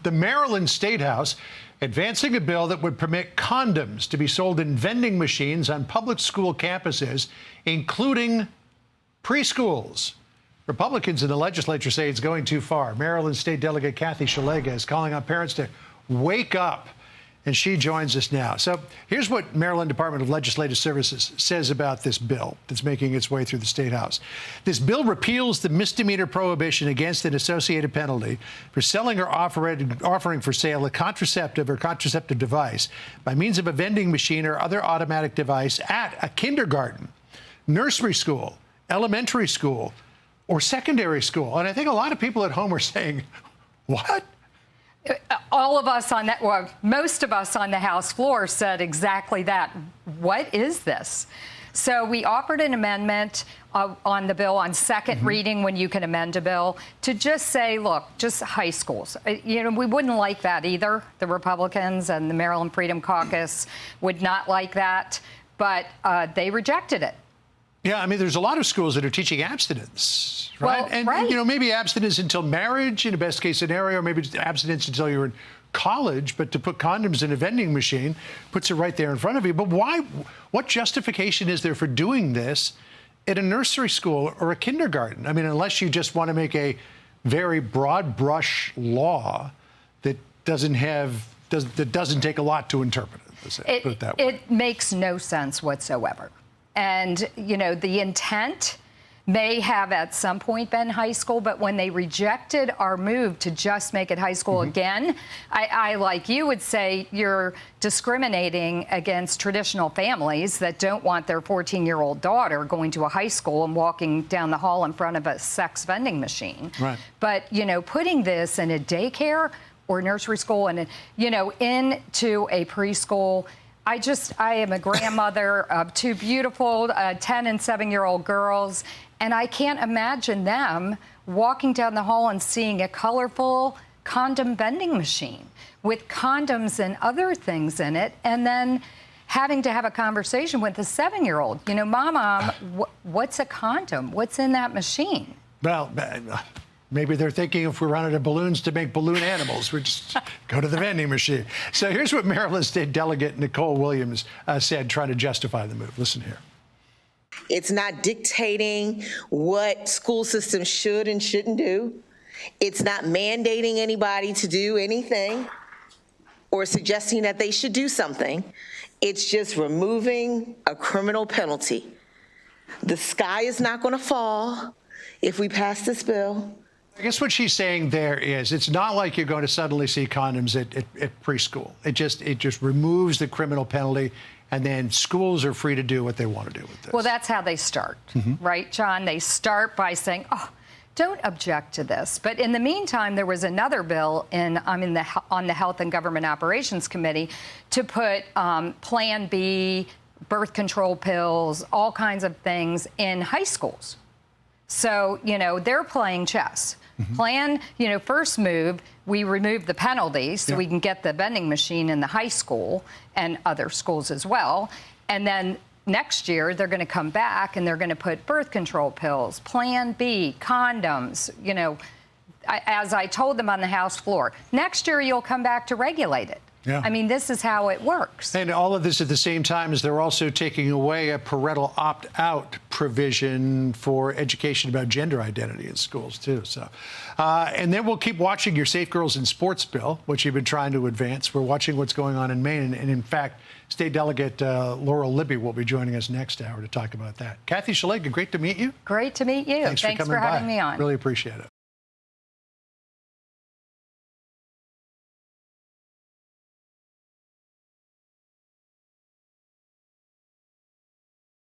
the Maryland State House advancing a bill that would permit condoms to be sold in vending machines on public school campuses, including preschools. Republicans in the legislature say it's going too far. Maryland State Delegate Kathy Szeliga is calling on parents to wake up, and she joins us now. So here's what Maryland Department of Legislative Services says about this bill that's making its way through the State House. This bill repeals the misdemeanor prohibition against an associated penalty for selling or offering for sale a contraceptive or contraceptive device by means of a vending machine or other automatic device at a kindergarten, nursery school, elementary school, or secondary school. And I think a lot of people at home are saying, what? All of us on that, well, most of us on the House floor said exactly that. What is this? So we offered an amendment on the bill on second reading, when you can amend a bill, to just say, look, just high schools. You know, we wouldn't like that either. The Republicans and the Maryland Freedom Caucus would not like that, but they rejected it. Yeah, I mean, there's a lot of schools that are teaching abstinence, right? Well, and, right. you know, maybe abstinence until marriage in a best case scenario, or maybe abstinence until you're in college, but to put condoms in a vending machine puts it right there in front of you. But why? What justification is there for doing this at a nursery school or a kindergarten? I mean, unless you just want to make a very broad brush law that doesn't take a lot to interpret it. Let's put it that way. It makes no sense whatsoever. And, you know, the intent may have at some point been high school, but when they rejected our move to just make it high school again, I, like you, would say you're discriminating against traditional families that don't want their 14-year-old daughter going to a high school and walking down the hall in front of a sex vending machine. Right. But, you know, putting this in a daycare or nursery school and, you know, into a preschool, I am a grandmother of two beautiful 10 and 7-year-old girls, and I can't imagine them walking down the hall and seeing a colorful condom vending machine with condoms and other things in it, and then having to have a conversation with a 7-year-old. You know, Mom, what's a condom? What's in that machine? Well, maybe they're thinking if we're running out of balloons to make balloon animals, we just go to the vending machine. So here's what Maryland State Delegate Nicole Williams said, trying to justify the move. Listen here. It's not dictating what school systems should and shouldn't do. It's not mandating anybody to do anything or suggesting that they should do something. It's just removing a criminal penalty. The sky is not going to fall if we pass this bill. I guess what she's saying there is it's not like you're going to suddenly see condoms at preschool. It just removes the criminal penalty, and then schools are free to do what they want to do with this. Well, that's how they start, right, John? They start by saying, oh, don't object to this. But in the meantime, there was another bill on the Health and Government Operations Committee to put Plan B, birth control pills, all kinds of things in high schools. So, you know, they're playing chess. Plan, you know, first move, we remove the penalties so we can get the vending machine in the high school and other schools as well. And then next year, they're going to come back and they're going to put birth control pills, Plan B, condoms. You know, as I told them on the House floor, next year you'll come back to regulate it. Yeah. I mean, this is how it works. And all of this at the same time as they're also taking away a parental opt-out provision for education about gender identity in schools, too. So, and then we'll keep watching your Safe Girls in Sports bill, which you've been trying to advance. We're watching what's going on in Maine. And in fact, State Delegate Laurel Libby will be joining us next hour to talk about that. Kathy Szeliga, great to meet you. Great to meet you. Thanks for having by. me on. Really appreciate it.